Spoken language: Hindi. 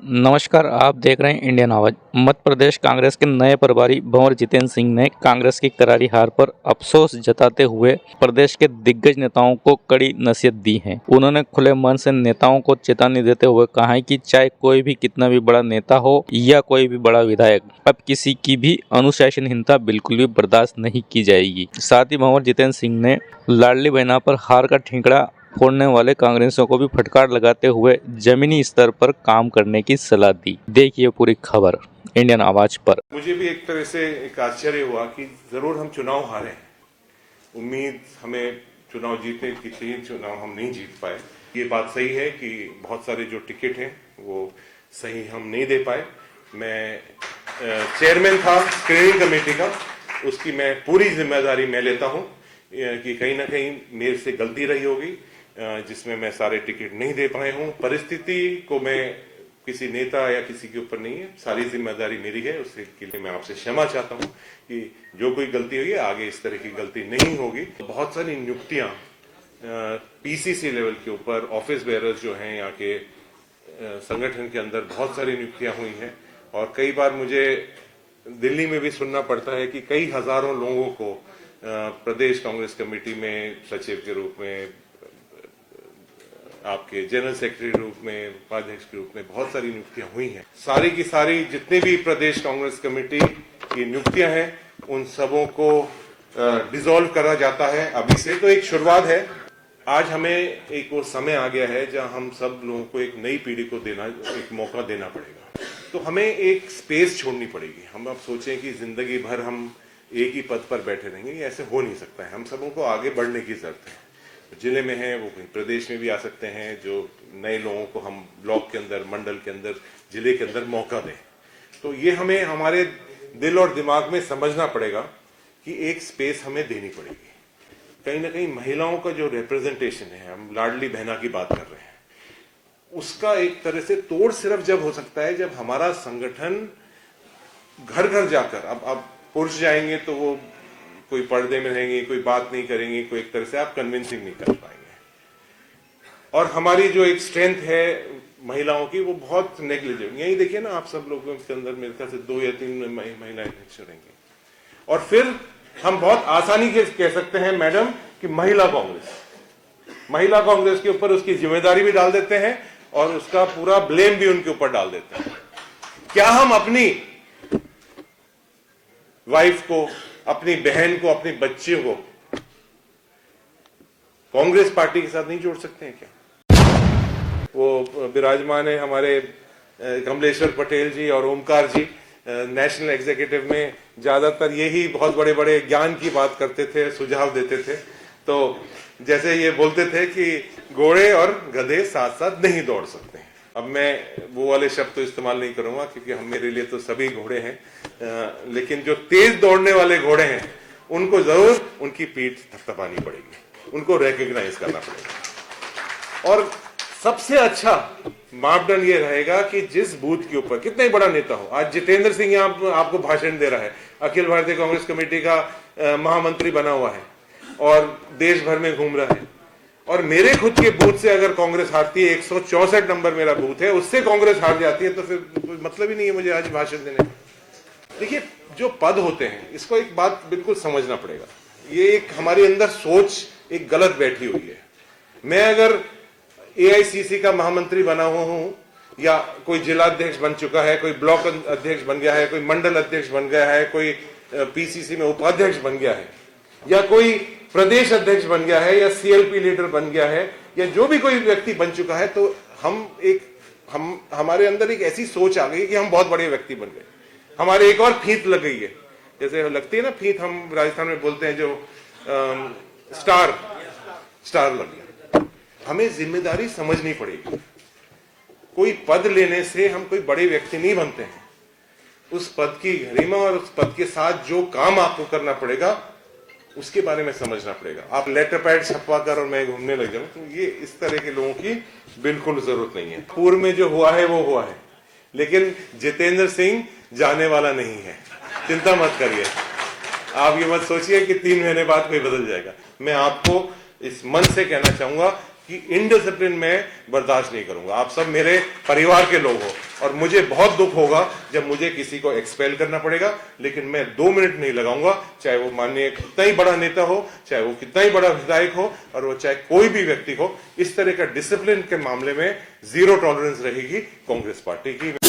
नमस्कार, आप देख रहे हैं इंडियन आवाज। मध्य प्रदेश कांग्रेस के नए प्रभारी भंवर जितेंद्र सिंह ने कांग्रेस की करारी हार पर अफसोस जताते हुए प्रदेश के दिग्गज नेताओं को कड़ी नसीहत दी है। उन्होंने खुले मन से नेताओं को चेतावनी देते हुए कहा है कि चाहे कोई भी कितना भी बड़ा नेता हो या कोई भी बड़ा विधायक, अब किसी की भी अनुशासनहीनता बिल्कुल भी बर्दाश्त नहीं की जाएगी। साथ ही भंवर जितेंद्र सिंह ने लाडली बहना पर हार का ठीकरा फोड़ने वाले कांग्रेसियों को भी फटकार लगाते हुए जमीनी स्तर पर काम करने की सलाह दी। देखिए पूरी खबर इंडियन आवाज पर। मुझे भी एक तरह से एक आश्चर्य हुआ कि जरूर हम चुनाव हारे। उम्मीद हमें चुनाव जीतने की थी, चुनाव हम नहीं जीत पाए। ये बात सही है कि बहुत सारे जो टिकट हैं वो सही हम नहीं दे पाए। मैं चेयरमैन था स्क्रीनिंग कमेटी का, उसकी मैं पूरी जिम्मेदारी मैं लेता हूं कि कहीं ना कहीं मेरे से गलती रही होगी जिसमें मैं सारे टिकट नहीं दे पाए हूं। परिस्थिति को मैं किसी नेता या किसी के ऊपर नहीं है, सारी जिम्मेदारी मेरी है। उसके लिए मैं आपसे क्षमा चाहता हूं कि जो कोई गलती हुई है आगे इस तरह की गलती नहीं होगी। बहुत सारी नियुक्तियां पीसीसी लेवल के ऊपर, ऑफिस बेयरर्स जो हैं यहाँ के संगठन के अंदर बहुत सारी नियुक्तियां हुई हैं और कई बार मुझे दिल्ली में भी सुनना पड़ता है कि कई हजारों लोगों को प्रदेश कांग्रेस कमेटी में सचिव के रूप में, आपके जनरल सेक्रेटरी के रूप में, उपाध्यक्ष के रूप में बहुत सारी नियुक्तियां हुई हैं। सारी की सारी जितने भी प्रदेश कांग्रेस कमेटी की नियुक्तियां हैं उन सबों को डिसॉल्व करा जाता है अभी से। तो एक शुरुआत है। आज हमें एक वो समय आ गया है जहां हम सब लोगों को एक नई पीढ़ी को एक मौका देना पड़ेगा। तो हमें एक स्पेस छोड़नी पड़ेगी। हम अब सोचें कि जिंदगी भर हम एक ही पद पर बैठे रहेंगे, ये ऐसे हो नहीं सकता है। हम सबों को आगे बढ़ने की जरूरत है। जिले में हैं वो कहीं प्रदेश में भी आ सकते हैं। जो नए लोगों को हम ब्लॉक के अंदर, मंडल के अंदर, जिले के अंदर मौका दें। तो ये हमें हमारे दिल और दिमाग में समझना पड़ेगा कि एक स्पेस हमें देनी पड़ेगी। कहीं ना कहीं महिलाओं का जो रिप्रेजेंटेशन है, हम लाडली बहना की बात कर रहे हैं, उसका एक तरह से तोड़ सिर्फ जब हो सकता है जब हमारा संगठन घर घर जाकर, अब पुरुष जाएंगे तो वो कोई पर्दे में रहेंगे, कोई बात नहीं करेंगे, कोई एक तरह से आप कन्विंसिंग नहीं कर पाएंगे। और हमारी जो एक स्ट्रेंथ है महिलाओं की वो बहुत नेग्लिजिबल। यही देखिए ना, आप सब लोगों के अंदर मेरे ख्याल से 2 या 3 महिला अध्यक्ष रहेंगे। और फिर हम बहुत आसानी से कह सकते हैं मैडम कि महिला कांग्रेस के ऊपर उसकी जिम्मेदारी भी डाल देते हैं और उसका पूरा ब्लेम भी उनके ऊपर डाल देते हैं। क्या हम अपनी वाइफ को, अपनी बहन को, अपनी बच्ची को कांग्रेस पार्टी के साथ नहीं जोड़ सकते हैं क्या? वो विराजमान है हमारे कमलेश्वर पटेल जी और ओमकार जी, नेशनल एग्जीक्यूटिव में ज्यादातर यही बहुत बड़े बड़े ज्ञान की बात करते थे, सुझाव देते थे। तो जैसे ये बोलते थे कि घोड़े और गधे साथ साथ नहीं दौड़ सकते। अब मैं वो वाले शब्द तो इस्तेमाल नहीं करूंगा क्योंकि हम, मेरे लिए तो सभी घोड़े हैं, लेकिन जो तेज दौड़ने वाले घोड़े हैं उनको जरूर उनकी पीठ थपथपानी पड़ेगी, उनको रिकॉग्नाइज करना पड़ेगा। और सबसे अच्छा मापदंड ये रहेगा कि जिस बूथ के ऊपर कितना ही बड़ा नेता हो, आज जितेंद्र सिंह यहाँ आपको भाषण दे रहा है, अखिल भारतीय कांग्रेस कमेटी का महामंत्री बना हुआ है और देश भर में घूम रहा है, और मेरे खुद के बूथ से अगर कांग्रेस हारती है, 164 नंबर मेरा बूथ है, उससे कांग्रेस हार जाती है, तो फिर कोई मतलब ही नहीं है मुझे आज भाषण देने का। देखिए, जो पद होते हैं इसको एक बात बिल्कुल समझना पड़ेगा। ये एक हमारे अंदर सोच एक गलत बैठी हुई है। मैं अगर एआईसीसी का महामंत्री बना हुआ हूं, या कोई जिला अध्यक्ष बन चुका है, कोई ब्लॉक अध्यक्ष बन गया है, कोई मंडल अध्यक्ष बन गया है, कोई पीसीसी में उपाध्यक्ष बन गया है, या कोई प्रदेश अध्यक्ष बन गया है, या सीएलपी लीडर बन गया है, या जो भी कोई व्यक्ति बन चुका है, तो हमारे अंदर एक ऐसी सोच आ गई कि हम बहुत बड़े व्यक्ति बन गए। हमारे एक और फीत लग गई है, जैसे लगती है ना फीत, हम राजस्थान में बोलते हैं जो स्टार लग गया। हमें जिम्मेदारी समझनी पड़ेगी। कोई पद लेने से हम कोई बड़े व्यक्ति नहीं बनते हैं। उस पद की गरिमा और उस पद के साथ जो काम आपको करना पड़ेगा उसके बारे में समझना पड़ेगा। आप लेटर पैड छपवा कर और मैं घूमने लग जाऊं, तो ये इस तरह के लोगों की बिल्कुल जरूरत नहीं है। पूर्व में जो हुआ है वो हुआ है, लेकिन जितेंद्र सिंह जाने वाला नहीं है, चिंता मत करिए। आप ये मत सोचिए कि 3 महीने बाद कोई बदल जाएगा। मैं आपको इस मन से कहना चाहूंगा कि इनडिसिप्लिन में बर्दाश्त नहीं करूंगा। आप सब मेरे परिवार के लोग हो और मुझे बहुत दुख होगा जब मुझे किसी को एक्सपेल करना पड़ेगा, लेकिन मैं 2 मिनट नहीं लगाऊंगा, चाहे वो माननीय कितना ही बड़ा नेता हो, चाहे वो कितना ही बड़ा विधायक हो, और वो चाहे कोई भी व्यक्ति हो। इस तरह का डिसिप्लिन के मामले में जीरो टॉलरेंस रहेगी कांग्रेस पार्टी की।